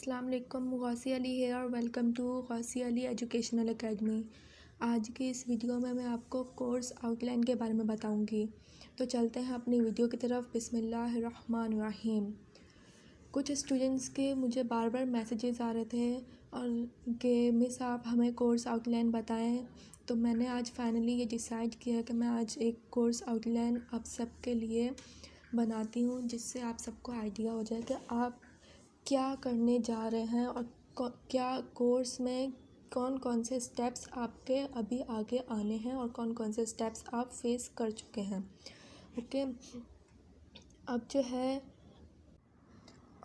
अस्सलाम वालेकुम, गौसी अली है और welcome to Gausi Ali educational academy. आज की इस वीडियो में मैं आपको कोर्स आउटलाइन के बारे में बताऊंगी। तो चलते हैं अपनी वीडियो की तरफ। बिस्मिल्लाहिर्रहमानिर्रहीम। कुछ स्टूडेंट्स के मुझे बार बार मैसेजेस आ रहे थे और कि मिस आप हमें कोर्स आउटलाइन बताएं। तो मैंने आज फाइनली ये डिसाइड किया कि मैं आज एक कोर्स आउटलाइन आप सबके लिए बनाती हूँ, जिससे आप सबको आइडिया हो जाए कि आप क्या करने जा रहे हैं और क्या कोर्स में कौन कौन से स्टेप्स आपके अभी आगे आने हैं और कौन कौन से स्टेप्स आप फेस कर चुके हैं। ओके, अब जो है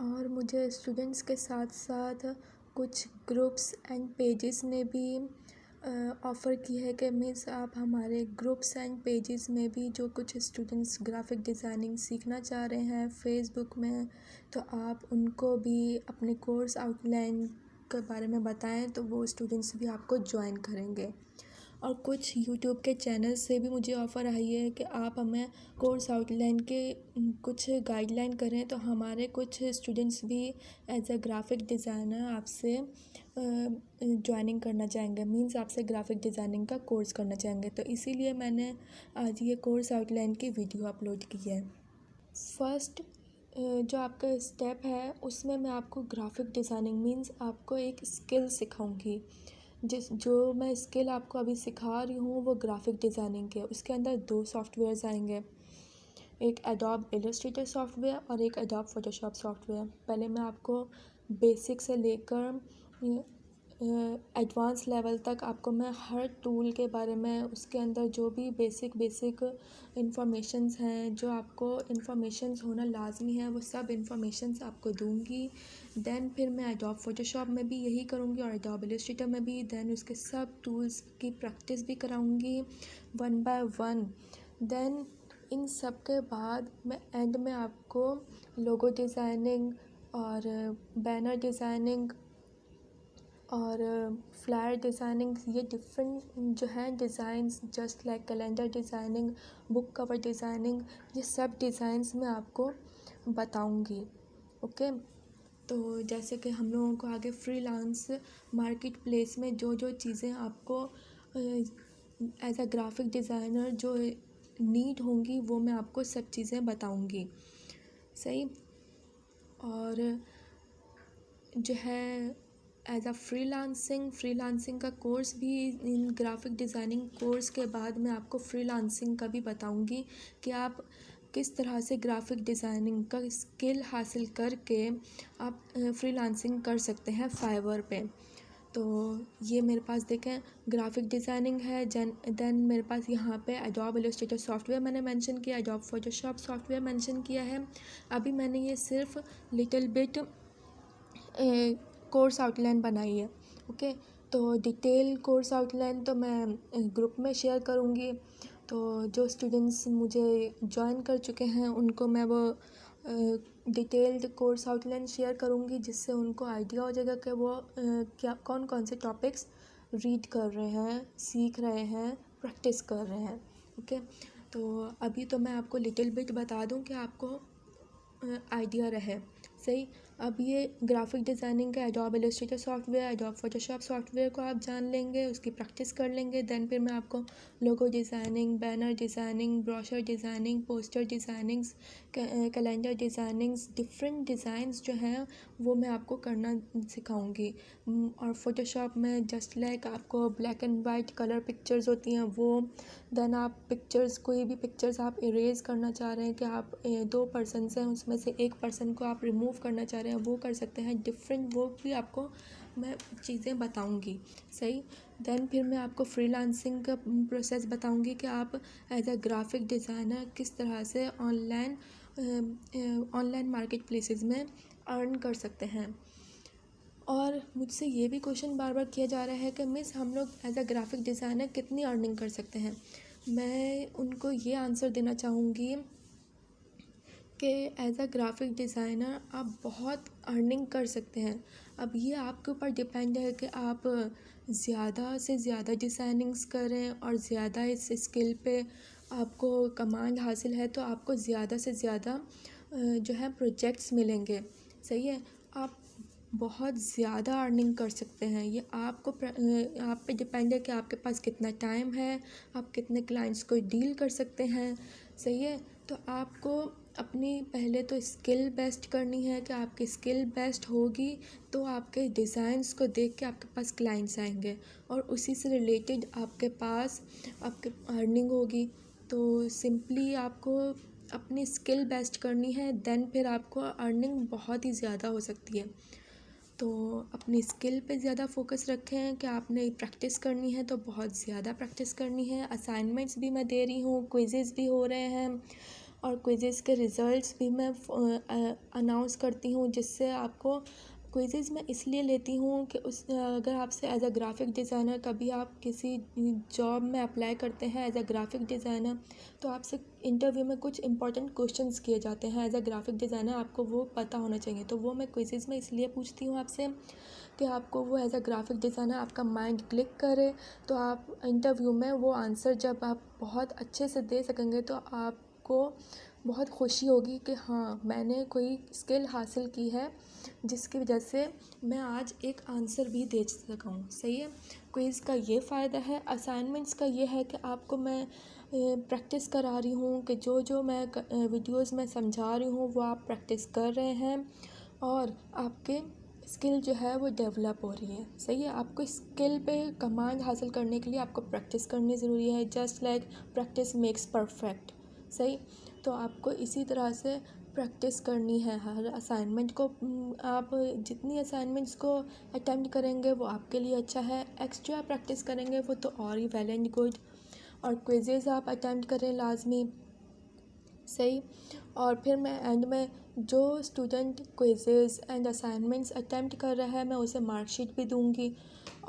और मुझे स्टूडेंट्स के साथ साथ कुछ ग्रुप्स एंड पेजेस ने भी ऑफ़र की है कि मिस आप हमारे ग्रुप्स एंड पेजेस में भी जो कुछ स्टूडेंट्स ग्राफिक डिज़ाइनिंग सीखना चाह रहे हैं फेसबुक में, तो आप उनको भी अपने कोर्स आउटलाइन के बारे में बताएं, तो वो स्टूडेंट्स भी आपको ज्वाइन करेंगे। और कुछ यूट्यूब के चैनल से भी मुझे ऑफ़र आई है कि आप हमें कोर्स आउटलाइन के कुछ गाइडलाइन करें, तो हमारे कुछ स्टूडेंट्स भी एज अ ग्राफिक डिज़ाइनर आपसे ज्वाइनिंग करना चाहेंगे, मींस आपसे ग्राफिक डिज़ाइनिंग का कोर्स करना चाहेंगे। तो इसीलिए मैंने आज ये कोर्स आउटलाइन की वीडियो अपलोड की है। फर्स्ट जो आपका स्टेप है उसमें मैं आपको ग्राफिक डिज़ाइनिंग मींस आपको एक स्किल सिखाऊंगी। जो मैं स्किल आपको अभी सिखा रही हूँ वो ग्राफिक डिज़ाइनिंग के। उसके अंदर 2 सॉफ्टवेयर्स आएंगे, एक एडोब इलस्ट्रेटर सॉफ्टवेयर और एक एडोब फोटोशॉप सॉफ्टवेयर। पहले मैं आपको बेसिक से लेकर एडवांस लेवल तक आपको मैं हर टूल के बारे में, उसके अंदर जो भी बेसिक इंफॉर्मेशंस हैं, जो आपको इंफॉर्मेशंस होना लाजमी है, वो सब इंफॉर्मेशंस आपको दूंगी। देन फिर मैं एडोब फोटोशॉप में भी यही करूँगी और एडोब इलस्ट्रेटर में भी। देन उसके सब टूल्स की प्रैक्टिस भी कराऊँगी 1 बाय 1। देन इन सब के बाद मैं एंड में आपको लोगो डिज़ाइनिंग और बैनर डिज़ाइनिंग और फ्लायर डिज़ाइनिंग, ये डिफरेंट जो है designs, just like calendar designing, book cover designing, ये सब डिज़ाइंस मैं आपको बताऊंगी। ओके, तो जैसे कि हम लोगों को आगे फ्रीलांस मार्केट प्लेस में जो जो चीज़ें आपको एज अ ग्राफिक डिज़ाइनर जो नीड होंगी वो मैं आपको सब चीज़ें बताऊंगी। सही। और जो है एज अ फ्रीलांसिंग का कोर्स भी, इन ग्राफिक डिज़ाइनिंग कोर्स के बाद मैं आपको फ्रीलांसिंग का भी बताऊंगी कि आप किस तरह से ग्राफिक डिज़ाइनिंग का स्किल हासिल करके आप फ्रीलांसिंग कर सकते हैं फाइवर पे। तो ये मेरे पास देखें ग्राफिक डिज़ाइनिंग है। देन मेरे पास यहाँ पे एडोब इलस्ट्रेटर सॉफ्टवेयर मैंने मेंशन किया, एडोब फोटोशॉप सॉफ्टवेयर मेंशन किया है। अभी मैंने ये सिर्फ लिटिल बिट कोर्स आउटलाइन बनाई है। ओके, तो डिटेल कोर्स आउटलाइन तो मैं ग्रुप में शेयर करूँगी। तो जो स्टूडेंट्स मुझे ज्वाइन कर चुके हैं उनको मैं वो डिटेल्ड कोर्स आउटलाइन शेयर करूँगी, जिससे उनको आइडिया हो जाएगा कि वो क्या कौन कौन से टॉपिक्स रीड कर रहे हैं, सीख रहे हैं, प्रैक्टिस कर रहे हैं। ओके, तो अभी तो मैं आपको लिटिल बिट बता दूं कि आपको आइडिया रहे। सही। अब ये ग्राफिक डिज़ाइनिंग का adobe Illustrator software, adobe Photoshop software को आप जान लेंगे, उसकी प्रैक्टिस कर लेंगे। देन फिर मैं आपको logo designing, banner designing, brochure designing, poster designings, calendar designings, different designs जो हैं वो मैं आपको करना सिखाऊंगी। और फोटोशॉप में जस्ट लाइक आपको black and white colour pictures होती हैं वो। देन आप पिक्चर्स, कोई भी पिक्चर्स आप इरेज करना चाह रहे हैं कि आप 2 पर्सन्स हैं उसमें से एक पर्सन को आप रिमूव करना चाह रहे हैं, वो कर सकते हैं। डिफरेंट वो भी आपको मैं चीज़ें बताऊंगी। सही। देन फिर मैं आपको फ्रीलांसिंग का प्रोसेस बताऊंगी कि आप एज अ ग्राफिक डिज़ाइनर किस तरह से ऑनलाइन मार्केट प्लेसेस में अर्न कर सकते हैं। और मुझसे ये भी क्वेश्चन बार बार किया जा रहा है कि मिस हम लोग एज अ ग्राफिक डिज़ाइनर कितनी अर्निंग कर सकते हैं। मैं उनको ये आंसर देना चाहूँगी कि एज अ ग्राफिक डिज़ाइनर आप बहुत अर्निंग कर सकते हैं। अब ये आपके ऊपर डिपेंड है कि आप ज़्यादा से ज़्यादा डिज़ाइनिंग्स करें और ज़्यादा इस स्किल पे आपको कमांड हासिल है, तो आपको ज़्यादा से ज़्यादा जो है प्रोजेक्ट्स मिलेंगे। सही है। आप बहुत ज़्यादा अर्निंग कर सकते हैं। ये आप पे डिपेंड है कि आपके पास कितना टाइम है, आप कितने क्लाइंट्स को डील कर सकते हैं। सही है। तो आपको अपनी पहले तो स्किल बेस्ट करनी है कि आपकी स्किल बेस्ट होगी तो आपके डिज़ाइंस को देख के आपके पास क्लाइंट्स आएंगे और उसी से रिलेटेड आपके पास आपके अर्निंग होगी। तो सिंपली आपको अपनी स्किल बेस्ट करनी है, देन फिर आपको अर्निंग बहुत ही ज़्यादा हो सकती है। तो अपनी स्किल पे ज़्यादा फोकस रखें कि आपने प्रैक्टिस करनी है तो बहुत ज़्यादा प्रैक्टिस करनी है। असाइनमेंट्स भी मैं दे रही हूँ, क्विज़ेज़ भी हो रहे हैं और क्विज़ेज़ के रिज़ल्ट्स भी मैं अनाउंस करती हूँ, जिससे आपको क्विज़ेज़ मैं इसलिए लेती हूँ कि अगर आपसे एज अ ग्राफिक डिज़ाइनर कभी आप किसी जॉब में अप्लाई करते हैं एज अ ग्राफिक डिज़ाइनर, तो आपसे इंटरव्यू में कुछ इंपॉर्टेंट क्वेश्चंस किए जाते हैं एज अ ग्राफिक डिज़ाइनर, आपको वो पता होना चाहिए। तो वो मैं क्विज़ेज़ में इसलिए पूछती हूँ आपसे कि आपको वो एज अ ग्राफिक डिज़ाइनर आपका माइंड क्लिक करे, तो आप इंटरव्यू में वो आंसर जब आप बहुत अच्छे से दे सकेंगे तो आपको बहुत खुशी होगी कि हाँ, मैंने कोई स्किल हासिल की है जिसकी वजह से मैं आज एक आंसर भी दे सका हूँ। सही है। क्विज़ का ये फ़ायदा है। असाइनमेंट्स का ये है कि आपको मैं प्रैक्टिस करा रही हूँ कि जो जो मैं वीडियोस में समझा रही हूँ वो आप प्रैक्टिस कर रहे हैं और आपके स्किल जो है वो डेवलप हो रही है। सही है। आपको स्किल पे कमांड हासिल करने के लिए आपको प्रैक्टिस करनी ज़रूरी है। Just like practice makes perfect. सही। तो आपको इसी तरह से प्रैक्टिस करनी है हर असाइनमेंट को। आप जितनी असाइनमेंट्स को अटेम्प्ट करेंगे वो आपके लिए अच्छा है। एक्स्ट्रा प्रैक्टिस करेंगे वो तो और ही वेल एंड गुड। और क्विज़ेज़ आप अटेम्प्ट करें लाजमी। सही। और फिर मैं एंड में जो स्टूडेंट क्विज़ेज़ एंड असाइनमेंट्स अटेम्प्ट कर रहा है मैं उसे मार्कशीट भी दूंगी।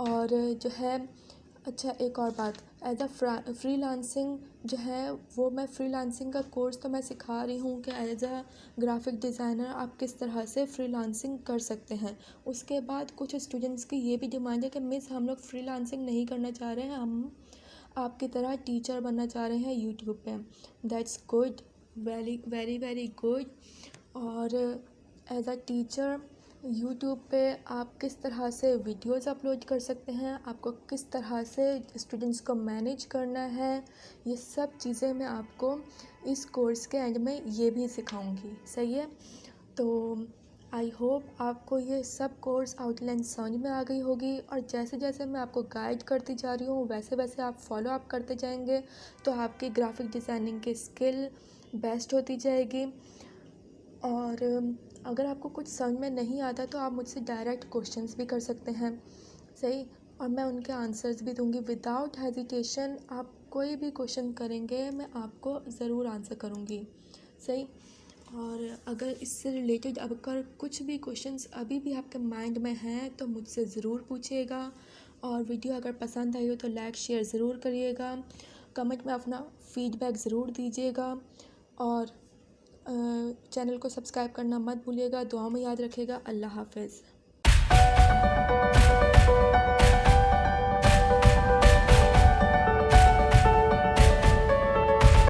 और जो है अच्छा, एक और बात, एज अ फ्रीलांसिंग जो है वो मैं फ्रीलांसिंग का कोर्स तो मैं सिखा रही हूँ कि एज अ ग्राफिक डिज़ाइनर आप किस तरह से फ्रीलांसिंग कर सकते हैं। उसके बाद कुछ स्टूडेंट्स की ये भी डिमांड है कि मिस हम लोग फ्रीलांसिंग नहीं करना चाह रहे हैं, हम आपकी तरह टीचर बनना चाह रहे हैं यूट्यूब पे। That's good, very very very good. और एज अ टीचर यूट्यूब पे आप किस तरह से वीडियोस अपलोड कर सकते हैं, आपको किस तरह से स्टूडेंट्स को मैनेज करना है, ये सब चीज़ें मैं आपको इस कोर्स के एंड में ये भी सिखाऊंगी। सही है। तो आई होप आपको ये सब कोर्स आउटलाइन समझ में आ गई होगी और जैसे जैसे मैं आपको गाइड करती जा रही हूँ वैसे वैसे आप फॉलो अप करते जाएंगे तो आपकी ग्राफिक डिज़ाइनिंग की स्किल बेस्ट होती जाएगी। और अगर आपको कुछ समझ में नहीं आता तो आप मुझसे डायरेक्ट क्वेश्चंस भी कर सकते हैं। सही। और मैं उनके आंसर्स भी दूंगी विदाउट हेजिटेशन। आप कोई भी क्वेश्चन करेंगे मैं आपको ज़रूर आंसर करूँगी। सही। और अगर इससे रिलेटेड अगर कुछ भी क्वेश्चंस अभी भी आपके माइंड में हैं तो मुझसे ज़रूर पूछिएगा। और वीडियो अगर पसंद आई हो तो लाइक शेयर ज़रूर करिएगा, कमेंट में अपना फीडबैक ज़रूर दीजिएगा और चैनल को सब्सक्राइब करना मत भूलिएगा। दुआ में याद रखिएगा। अल्लाह हाफ़िज़।